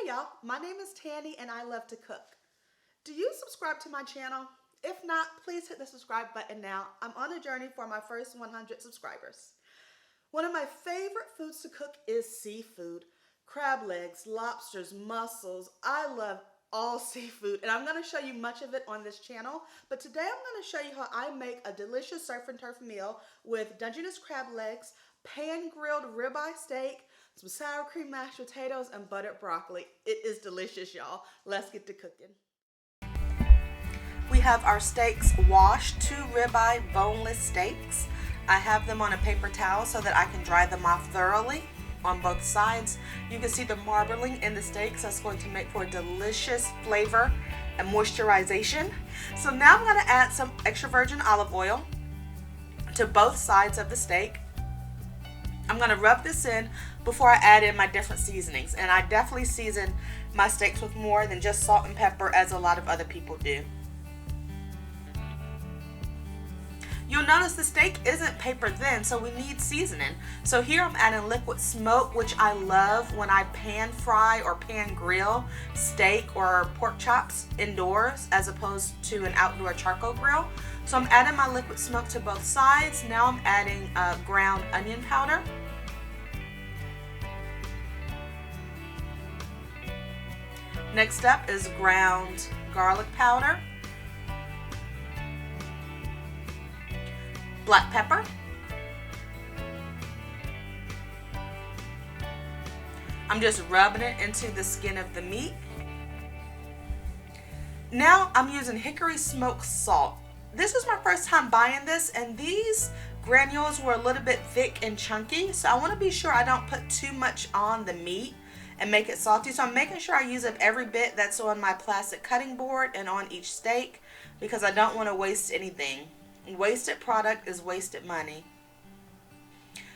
Hey y'all, my name is Tanny and I love to cook. Do you subscribe to my channel? If not, please hit the subscribe button now. I'm on a journey for my first 100 subscribers. One of my favorite foods to cook is seafood. Crab legs, lobsters, mussels. I love all seafood and I'm going to show you much of it on this channel. But today I'm going to show you how I make a delicious surf and turf meal with Dungeness crab legs, pan-grilled ribeye steak, some sour cream mashed potatoes, and buttered broccoli. It is delicious, y'all. Let's get to cooking. We have our steaks washed, 2 ribeye boneless steaks. I have them on a paper towel so that I can dry them off thoroughly on both sides. You can see the marbling in the steaks. That's going to make for a delicious flavor and moisturization. So now I'm going to add some extra virgin olive oil to both sides of the steak. I'm going to rub this in before I add in my different seasonings. And I definitely season my steaks with more than just salt and pepper, as a lot of other people do. You'll notice the steak isn't paper thin, so we need seasoning. So here I'm adding liquid smoke, which I love when I pan fry or pan grill steak or pork chops indoors as opposed to an outdoor charcoal grill. So I'm adding my liquid smoke to both sides. Now I'm adding ground onion powder. Next up is ground garlic powder, black pepper, I'm just rubbing it into the skin of the meat. Now I'm using hickory smoked salt. This is my first time buying this, and these granules were a little bit thick and chunky, so I want to be sure I don't put too much on the meat and make it salty. So I'm making sure I use up every bit that's on my plastic cutting board and on each steak, because I don't want to waste anything. Wasted product is wasted money.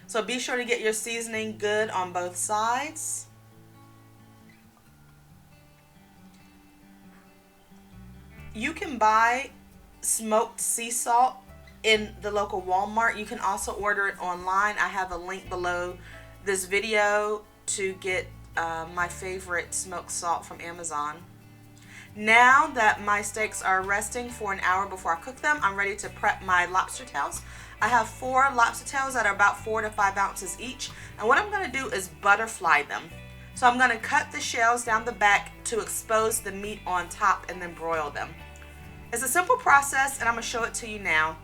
So be sure to get your seasoning good on both sides. You can buy smoked sea salt in the local Walmart. You can also order it online. I have a link below this video to get my favorite smoked salt from Amazon. Now that my steaks are resting for an hour before I cook them, I'm ready to prep my lobster tails. I have 4 lobster tails that are about 4 to 5 ounces each, and what I'm going to do is butterfly them. So I'm going to cut the shells down the back to expose the meat on top and then broil them. It's a simple process, and I'm going to show it to you now.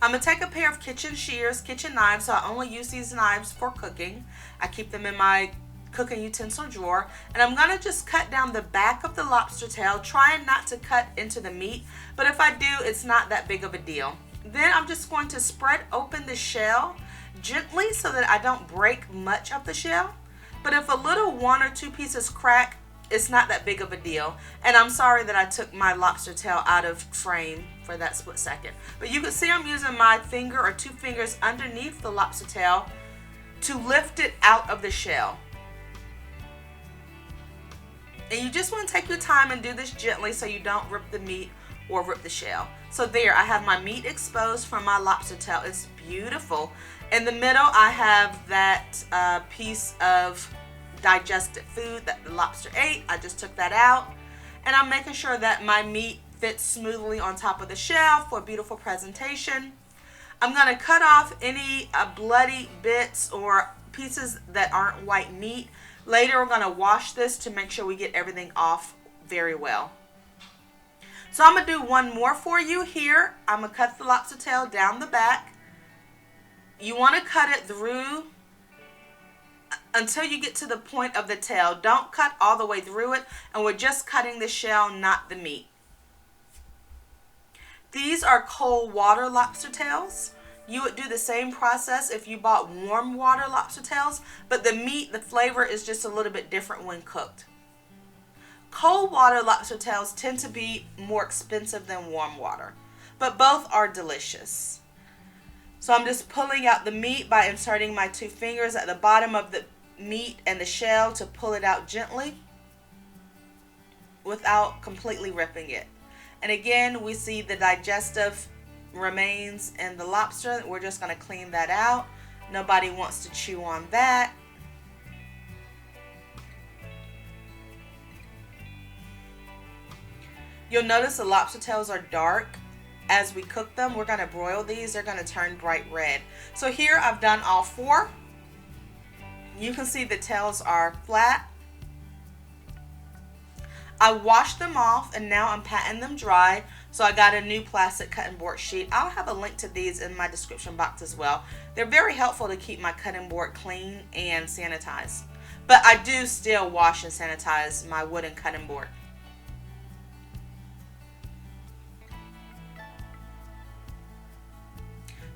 I'm going to take a pair of kitchen shears, kitchen knives, so I only use these knives for cooking. I keep them in my cooking utensil drawer, and I'm going to just cut down the back of the lobster tail, trying not to cut into the meat, but if I do, it's not that big of a deal. Then I'm just going to spread open the shell gently so that I don't break much of the shell, but if a little 1 or 2 pieces crack, it's not that big of a deal. And I'm sorry that I took my lobster tail out of frame for that split second, but you can see I'm using my finger or 2 fingers underneath the lobster tail to lift it out of the shell. And you just want to take your time and do this gently so you don't rip the meat or rip the shell. So there, I have my meat exposed from my lobster tail. It's beautiful. In the middle, I have that piece of digested food that the lobster ate. I just took that out. And I'm making sure that my meat fits smoothly on top of the shell for a beautiful presentation. I'm going to cut off any bloody bits or pieces that aren't white meat. Later, we're going to wash this to make sure we get everything off very well. So I'm going to do one more for you here. I'm going to cut the lobster tail down the back. You want to cut it through until you get to the point of the tail. Don't cut all the way through it, and we're just cutting the shell, not the meat. These are cold water lobster tails. You would do the same process if you bought warm water lobster tails, but the meat, the flavor is just a little bit different when cooked. Cold water lobster tails tend to be more expensive than warm water, but both are delicious. So I'm just pulling out the meat by inserting my 2 fingers at the bottom of the meat and the shell to pull it out gently without completely ripping it. And again, we see the digestive remains in the lobster. We're just going to clean that out. Nobody wants to chew on that. You'll notice the lobster tails are dark. As we cook them, we're going to broil these. They're going to turn bright red. So here I've done all 4. You can see the tails are flat. I washed them off and now I'm patting them dry. So I got a new plastic cutting board sheet. I'll have a link to these in my description box as well. They're very helpful to keep my cutting board clean and sanitized. But I do still wash and sanitize my wooden cutting board.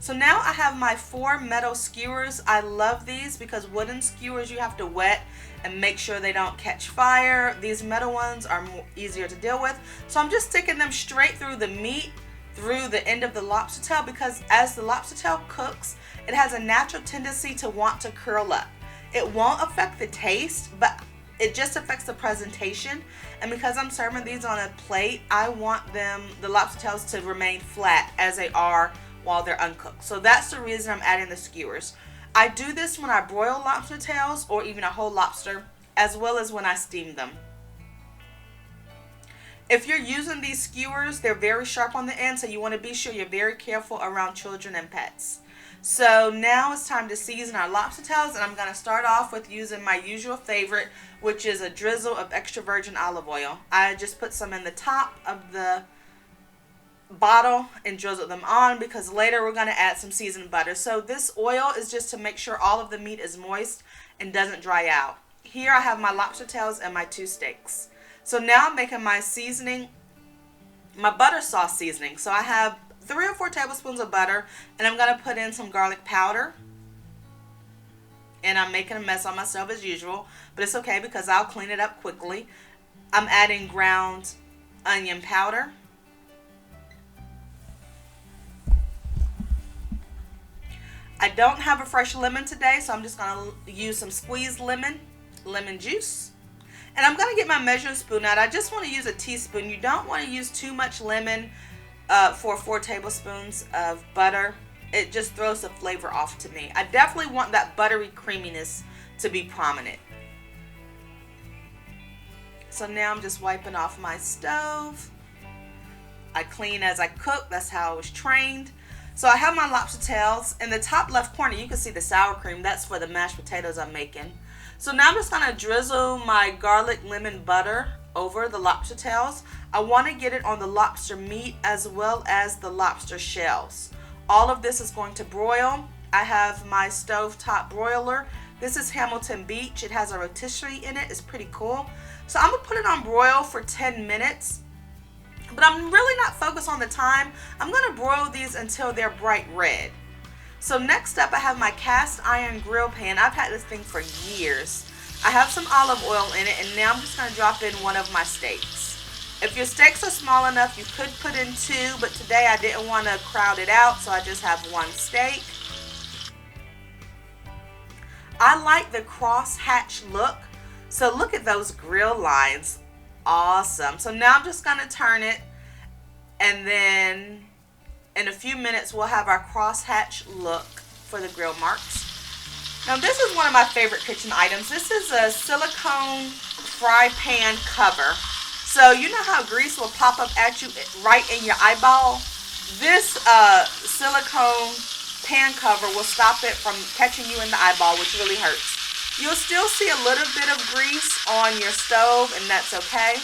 So now I have my 4 metal skewers. I love these because wooden skewers you have to wet and make sure they don't catch fire. These metal ones are easier to deal with. So I'm just sticking them straight through the meat, through the end of the lobster tail, because as the lobster tail cooks, it has a natural tendency to want to curl up. It won't affect the taste, but it just affects the presentation. And because I'm serving these on a plate, I want the lobster tails to remain flat as they are while they're uncooked. So that's the reason I'm adding the skewers. I do this when I broil lobster tails or even a whole lobster, as well as when I steam them. If you're using these skewers, they're very sharp on the end, so you want to be sure you're very careful around children and pets. So now it's time to season our lobster tails, and I'm going to start off with using my usual favorite, which is a drizzle of extra virgin olive oil. I just put some in the top of the bottle and drizzle them on because later we're going to add some seasoned butter. So this oil is just to make sure all of the meat is moist and doesn't dry out. Here I have my lobster tails and my 2 steaks. So now I'm making my seasoning, my butter sauce seasoning. So I have 3 or 4 tablespoons of butter, and I'm going to put in some garlic powder. And I'm making a mess on myself as usual, but it's okay because I'll clean it up quickly. I'm adding ground onion powder. I don't have a fresh lemon today, so I'm just going to use some squeezed lemon juice. And I'm going to get my measuring spoon out. I just want to use a teaspoon. You don't want to use too much lemon for 4 tablespoons of butter. It just throws the flavor off to me. I definitely want that buttery creaminess to be prominent. So now I'm just wiping off my stove. I clean as I cook. That's how I was trained. So I have my lobster tails. In the top left corner, you can see the sour cream. That's for the mashed potatoes I'm making. So now I'm just going to drizzle my garlic lemon butter over the lobster tails. I want to get it on the lobster meat as well as the lobster shells. All of this is going to broil. I have my stovetop broiler. This is Hamilton Beach. It has a rotisserie in it. It's pretty cool. So I'm going to put it on broil for 10 minutes. But I'm really not focused on the time. I'm going to broil these until they're bright red. So next up, I have my cast iron grill pan. I've had this thing for years. I have some olive oil in it, and now I'm just going to drop in one of my steaks. If your steaks are small enough, you could put in 2, but today I didn't want to crowd it out, so I just have 1 steak. I like the cross-hatch look, so look at those grill lines. Awesome. So now I'm just going to turn it, and then in a few minutes we'll have our crosshatch look for the grill marks. Now this is one of my favorite kitchen items. This is a silicone fry pan cover. So you know how grease will pop up at you right in your eyeball? This silicone pan cover will stop it from catching you in the eyeball, which really hurts. You'll still see a little bit of grease on your stove, and that's okay.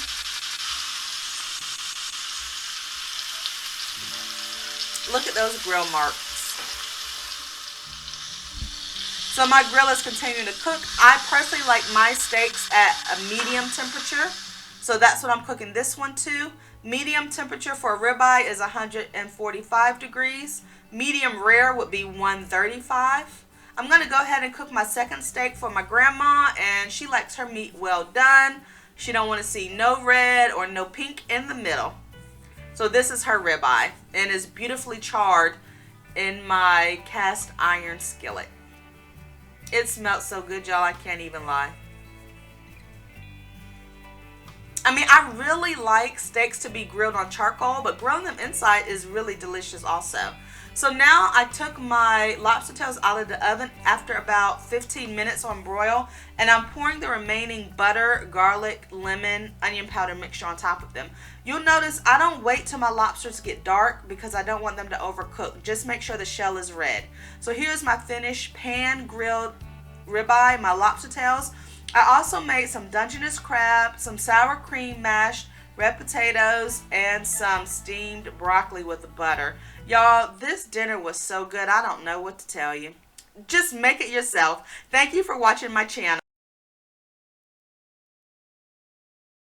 Look at those grill marks. So my grill is continuing to cook. I personally like my steaks at a medium temperature. So that's what I'm cooking this one to. Medium temperature for a ribeye is 145 degrees. Medium rare would be 135. I'm going to go ahead and cook my second steak for my grandma, and she likes her meat well done. She don't want to see no red or no pink in the middle. So this is her ribeye, and is beautifully charred in my cast iron skillet. It smells so good, y'all, I can't even lie. I mean, I really like steaks to be grilled on charcoal, but grilling them inside is really delicious also. So now I took my lobster tails out of the oven after about 15 minutes on broil, and I'm pouring the remaining butter, garlic, lemon, onion powder mixture on top of them. You'll notice I don't wait till my lobsters get dark because I don't want them to overcook. Just make sure the shell is red. So here's my finished pan grilled ribeye, my lobster tails. I also made some Dungeness crab, some sour cream mashed, red potatoes, and some steamed broccoli with butter. Y'all, this dinner was so good, I don't know what to tell you. Just make it yourself. Thank you for watching my channel.